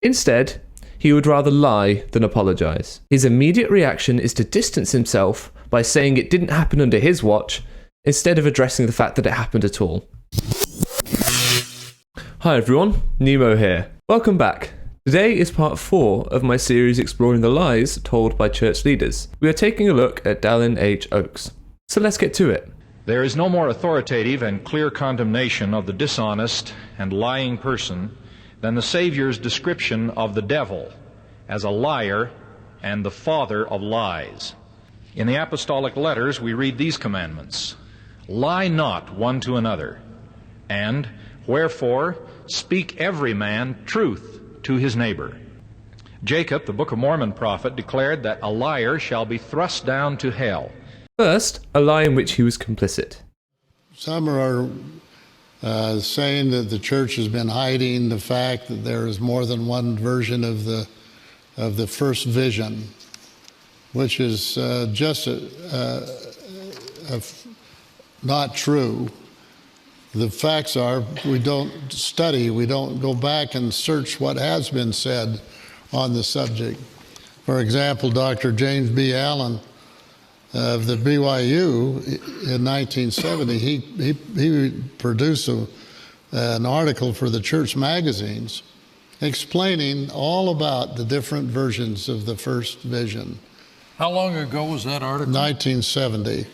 Instead, he would rather lie than apologize. His immediate reaction is to distance himself by saying it didn't happen under his watch, instead of addressing the fact that it happened at all. Hi everyone, Nemo here. Welcome back. Today is part 4 of my series exploring the lies told by church leaders. We are taking a look at Dallin H. Oakes. So let's get to it. There is no more authoritative and clear condemnation of the dishonest and lying person than the Savior's description of the devil as a liar and the father of lies. In the apostolic letters, we read these commandments: "Lie not one to another," and "Wherefore speak every man truth to his neighbor." Jacob, the Book of Mormon prophet, declared that a liar shall be thrust down to hell. First, a lie in which he was complicit. Some are saying that the church has been hiding the fact that there is more than one version of the first vision, which is just not true. The facts are we don't study, we don't go back and search what has been said on the subject. For example, Dr. James B. Allen of the BYU in 1970, he produced an article for the church magazines explaining all about the different versions of the first vision. How long ago was that article? 1970.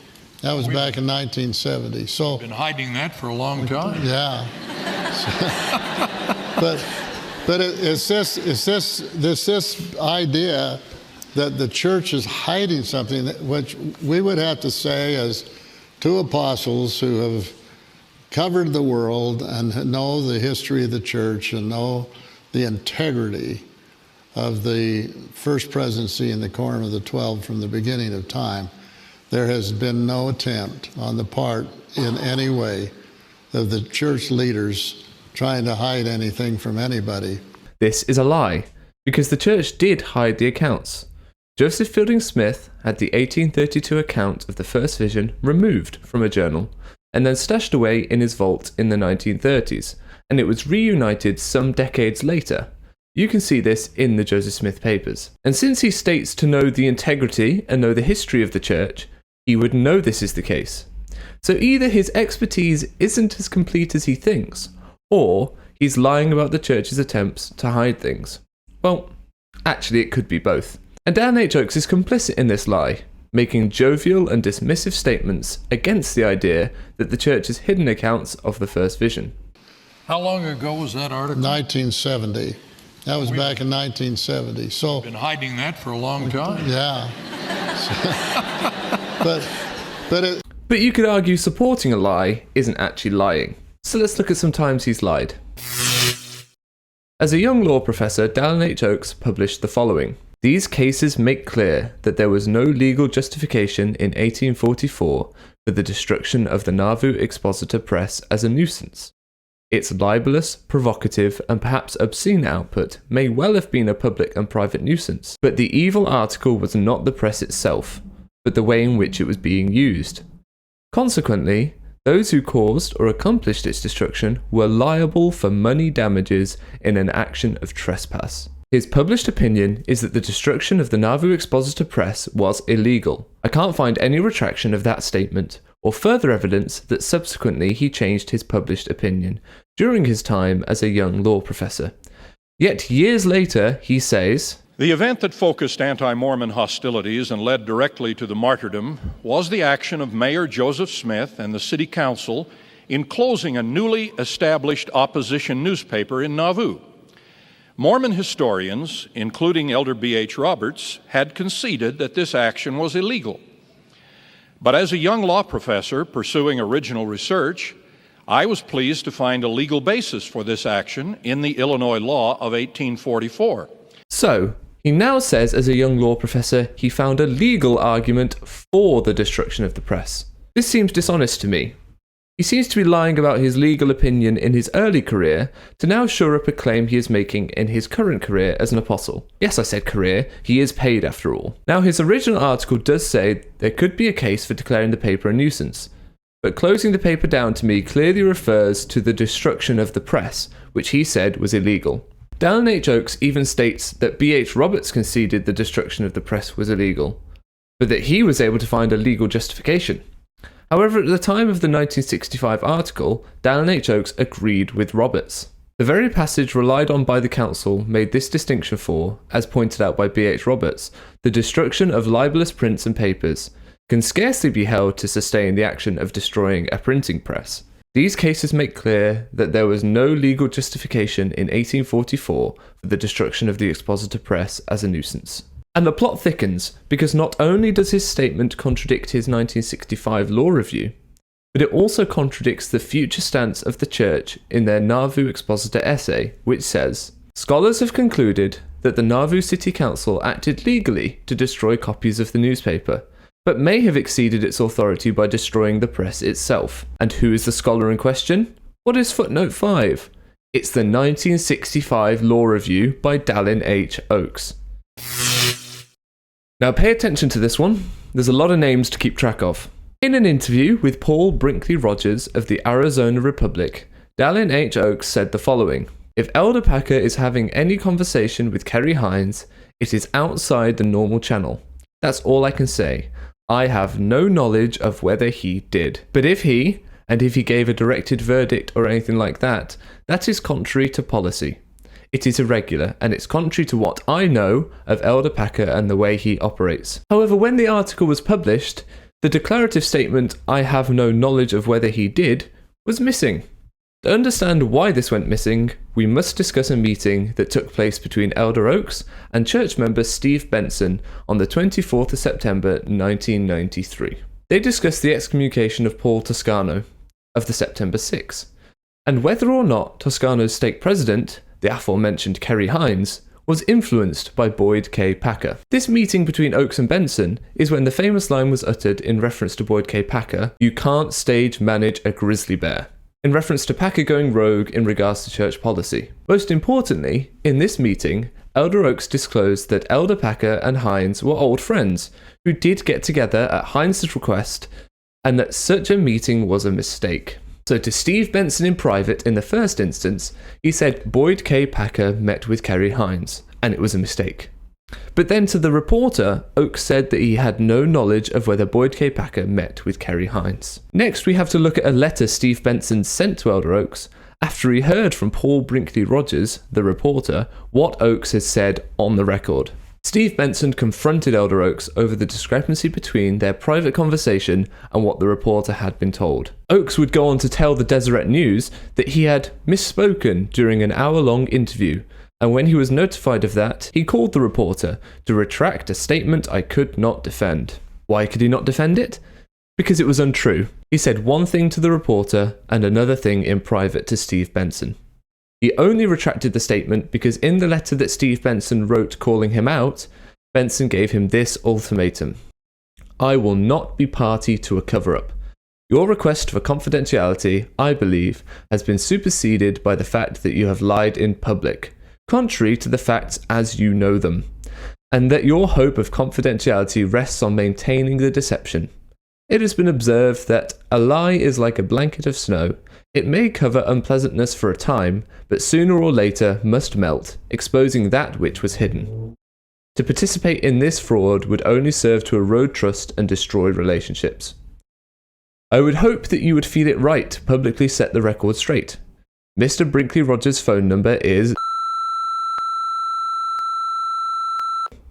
That was back in 1970. So been hiding that for a long time. Yeah. but it's this idea that the church is hiding something, which we would have to say as two apostles who have covered the world and know the history of the church and know the integrity of the first presidency and the Quorum of the 12 from the beginning of time. There has been no attempt on the part in any way of the church leaders trying to hide anything from anybody. This is a lie, because the church did hide the accounts. Joseph Fielding Smith had the 1832 account of the first vision removed from a journal and then stashed away in his vault in the 1930s, and it was reunited some decades later. You can see this in the Joseph Smith papers. And since he states to know the integrity and know the history of the church, he would know this is the case. So either his expertise isn't as complete as he thinks, or he's lying about the church's attempts to hide things. Well, actually it could be both. And Dallin H. Oakes is complicit in this lie, making jovial and dismissive statements against the idea that the church has hidden accounts of the first vision. How long ago was that article? 1970. That was back in 1970. So been hiding that for a long time. Yeah. But you could argue supporting a lie isn't actually lying. So let's look at some times he's lied. As a young law professor, Dallin H. Oakes published the following: "These cases make clear that there was no legal justification in 1844 for the destruction of the Nauvoo Expositor Press as a nuisance. Its libelous, provocative, and perhaps obscene output may well have been a public and private nuisance, but the evil article was not the press itself, but the way in which it was being used. Consequently, those who caused or accomplished its destruction were liable for money damages in an action of trespass." His published opinion is that the destruction of the Nauvoo Expositor Press was illegal. I can't find any retraction of that statement, or further evidence that subsequently he changed his published opinion during his time as a young law professor. Yet years later, he says, "The event that focused anti-Mormon hostilities and led directly to the martyrdom was the action of Mayor Joseph Smith and the City Council in closing a newly established opposition newspaper in Nauvoo. Mormon historians, including Elder B.H. Roberts, had conceded that this action was illegal. But as a young law professor pursuing original research, I was pleased to find a legal basis for this action in the Illinois law of 1844. So, he now says as a young law professor he found a legal argument for the destruction of the press. This seems dishonest to me. He seems to be lying about his legal opinion in his early career to now shore up a claim he is making in his current career as an apostle. Yes, I said career, he is paid after all. Now, his original article does say there could be a case for declaring the paper a nuisance, but closing the paper down to me clearly refers to the destruction of the press, which he said was illegal. Dallin H. Oakes even states that B.H. Roberts conceded the destruction of the press was illegal, but that he was able to find a legal justification. However, at the time of the 1965 article, Dallin H. Oakes agreed with Roberts. The very passage relied on by the council made this distinction for, as pointed out by B.H. Roberts, the destruction of libelous prints and papers can scarcely be held to sustain the action of destroying a printing press. These cases make clear that there was no legal justification in 1844 for the destruction of the Expositor Press as a nuisance. And the plot thickens, because not only does his statement contradict his 1965 law review, but it also contradicts the future stance of the Church in their Nauvoo Expositor essay, which says, "Scholars have concluded that the Nauvoo City Council acted legally to destroy copies of the newspaper, but may have exceeded its authority by destroying the press itself." And who is the scholar in question? What is footnote 5? It's the 1965 Law Review by Dallin H. Oakes. Now pay attention to this one. There's a lot of names to keep track of. In an interview with Paul Brinkley Rogers of the Arizona Republic, Dallin H. Oakes said the following: "If Elder Packer is having any conversation with Kerry Hines, it is outside the normal channel. That's all I can say. I have no knowledge of whether he did. But if he gave a directed verdict or anything like that, that is contrary to policy. It is irregular, and it's contrary to what I know of Elder Packer and the way he operates." However, when the article was published, the declarative statement, "I have no knowledge of whether he did," was missing. To understand why this went missing, we must discuss a meeting that took place between Elder Oakes and church member Steve Benson on the 24th of September 1993. They discussed the excommunication of Paul Toscano of the September 6, and whether or not Toscano's stake president, the aforementioned Kerry Hines, was influenced by Boyd K. Packer. This meeting between Oakes and Benson is when the famous line was uttered in reference to Boyd K. Packer, "You can't stage manage a grizzly bear," in reference to Packer going rogue in regards to church policy. Most importantly, in this meeting, Elder Oakes disclosed that Elder Packer and Hines were old friends who did get together at Hines' request, and that such a meeting was a mistake. So to Steve Benson in private in the first instance, he said Boyd K. Packer met with Kerry Hines, and it was a mistake. But then to the reporter, Oakes said that he had no knowledge of whether Boyd K. Packer met with Kerry Hines. Next, we have to look at a letter Steve Benson sent to Elder Oakes after he heard from Paul Brinkley Rogers, the reporter, what Oakes had said on the record. Steve Benson confronted Elder Oakes over the discrepancy between their private conversation and what the reporter had been told. Oakes would go on to tell the Deseret News that he had misspoken during an hour-long interview, and when he was notified of that, he called the reporter to retract a statement I could not defend. Why could he not defend it? Because it was untrue. He said one thing to the reporter and another thing in private to Steve Benson. He only retracted the statement because in the letter that Steve Benson wrote calling him out, Benson gave him this ultimatum: "I will not be party to a cover-up. Your request for confidentiality, I believe, has been superseded by the fact that you have lied in public, contrary to the facts as you know them, and that your hope of confidentiality rests on maintaining the deception. It has been observed that a lie is like a blanket of snow. It may cover unpleasantness for a time, but sooner or later must melt, exposing that which was hidden. To participate in this fraud would only serve to erode trust and destroy relationships. I would hope that you would feel it right to publicly set the record straight. Mr. Brinkley Rogers' phone number is...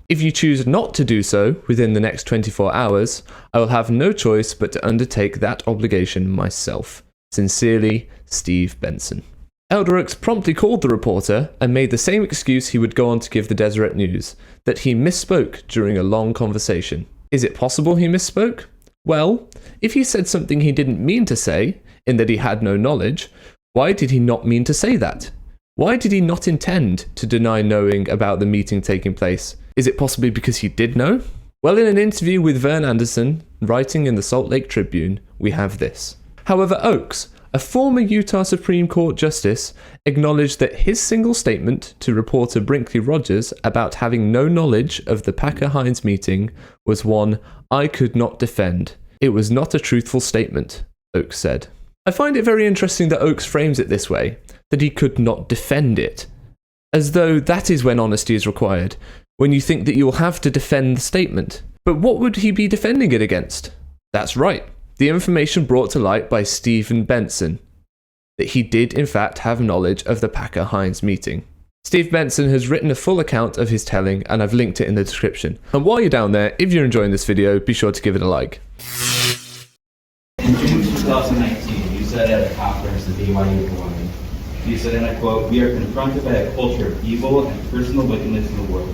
If you choose not to do so within the next 24 hours, I will have no choice but to undertake that obligation myself. Sincerely, Steve Benson." Elder Oakes promptly called the reporter and made the same excuse he would go on to give the Deseret News, that he misspoke during a long conversation. Is it possible he misspoke? Well, if he said something he didn't mean to say, in that he had no knowledge, why did he not mean to say that? Why did he not intend to deny knowing about the meeting taking place? Is it possibly because he did know? Well, in an interview with Vern Anderson, writing in the Salt Lake Tribune, we have this. However, Oakes, a former Utah Supreme Court justice, acknowledged that his single statement to reporter Brinkley Rogers about having no knowledge of the Packer-Hines meeting was one I could not defend. It was not a truthful statement, Oakes said. I find it very interesting that Oakes frames it this way, that he could not defend it, as though that is when honesty is required, when you think that you will have to defend the statement. But what would he be defending it against? That's right, the information brought to light by Stephen Benson, that he did in fact have knowledge of the Packer-Hines meeting. Steve Benson has written a full account of his telling, and I've linked it in the description. And while you're down there, if you're enjoying this video, be sure to give it a like. In June 2019, you said at a conference at BYU Hawaii, you said, and I quote, "We are confronted by a culture of evil and personal wickedness in the world.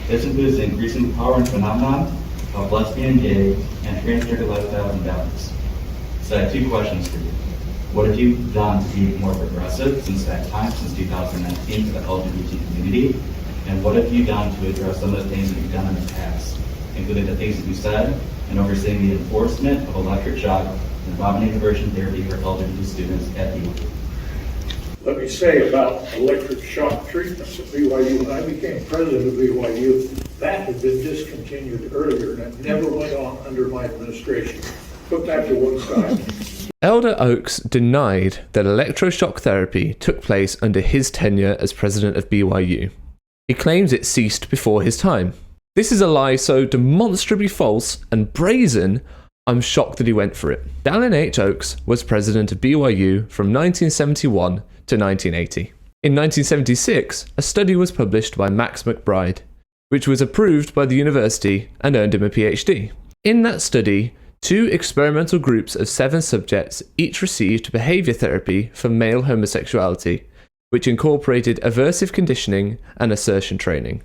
This includes the increasing power and phenomenon of lesbian, gay, and transgender lifestyle imbalance." So I have two questions for you. What have you done to be more progressive since that time, since 2019, to the LGBT community? And what have you done to address some of the things that you've done in the past, including the things that you said and overseeing the enforcement of electric shock and vomiting diversion therapy for LGBT students at BYU? Let me say about electric shock treatments at BYU. When I became president of BYU, that had been discontinued earlier and it never went on under my administration. Put that to one side. Elder Oaks denied that electroshock therapy took place under his tenure as president of BYU. He claims it ceased before his time. This is a lie so demonstrably false and brazen, I'm shocked that he went for it. Dallin H. Oaks was president of BYU from 1971 to 1980. In 1976, a study was published by Max McBride, which was approved by the university and earned him a PhD. In that study, 2 experimental groups of 7 subjects each received behavior therapy for male homosexuality, which incorporated aversive conditioning and assertion training.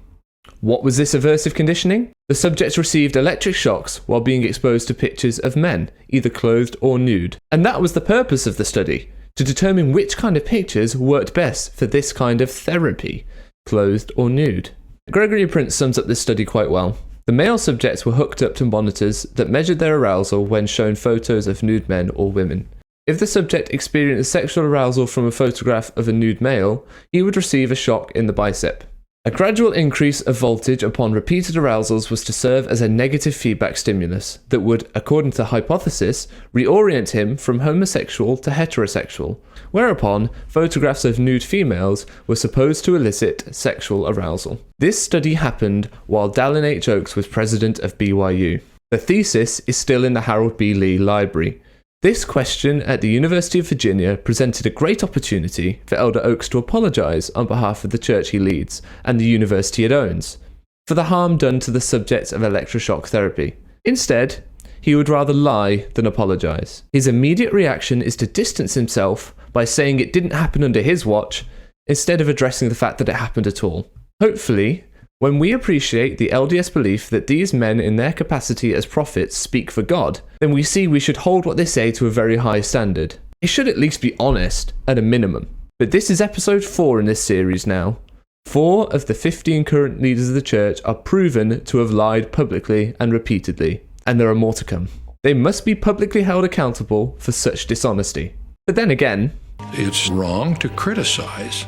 What was this aversive conditioning? The subjects received electric shocks while being exposed to pictures of men, either clothed or nude. And that was the purpose of the study, to determine which kind of pictures worked best for this kind of therapy, clothed or nude. Gregory Prince sums up this study quite well. The male subjects were hooked up to monitors that measured their arousal when shown photos of nude men or women. If the subject experienced sexual arousal from a photograph of a nude male, he would receive a shock in the bicep. A gradual increase of voltage upon repeated arousals was to serve as a negative feedback stimulus that would, according to the hypothesis, reorient him from homosexual to heterosexual, whereupon photographs of nude females were supposed to elicit sexual arousal. This study happened while Dallin H. Oaks was president of BYU. The thesis is still in the Harold B. Lee Library. This question at the University of Virginia presented a great opportunity for Elder Oaks to apologise on behalf of the church he leads and the university it owns for the harm done to the subjects of electroshock therapy. Instead, he would rather lie than apologise. His immediate reaction is to distance himself by saying it didn't happen under his watch, instead of addressing the fact that it happened at all. Hopefully, when we appreciate the LDS belief that these men in their capacity as prophets speak for God, then we see we should hold what they say to a very high standard. It should at least be honest, at a minimum. But this is episode 4 in this series now. 4 of the 15 current leaders of the church are proven to have lied publicly and repeatedly, and there are more to come. They must be publicly held accountable for such dishonesty. But then again, It's wrong to criticize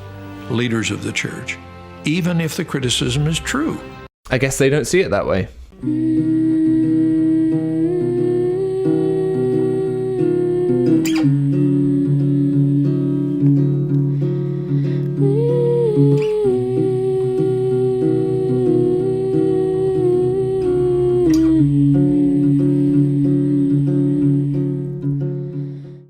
leaders of the church, even if the criticism is true. I guess they don't see it that way.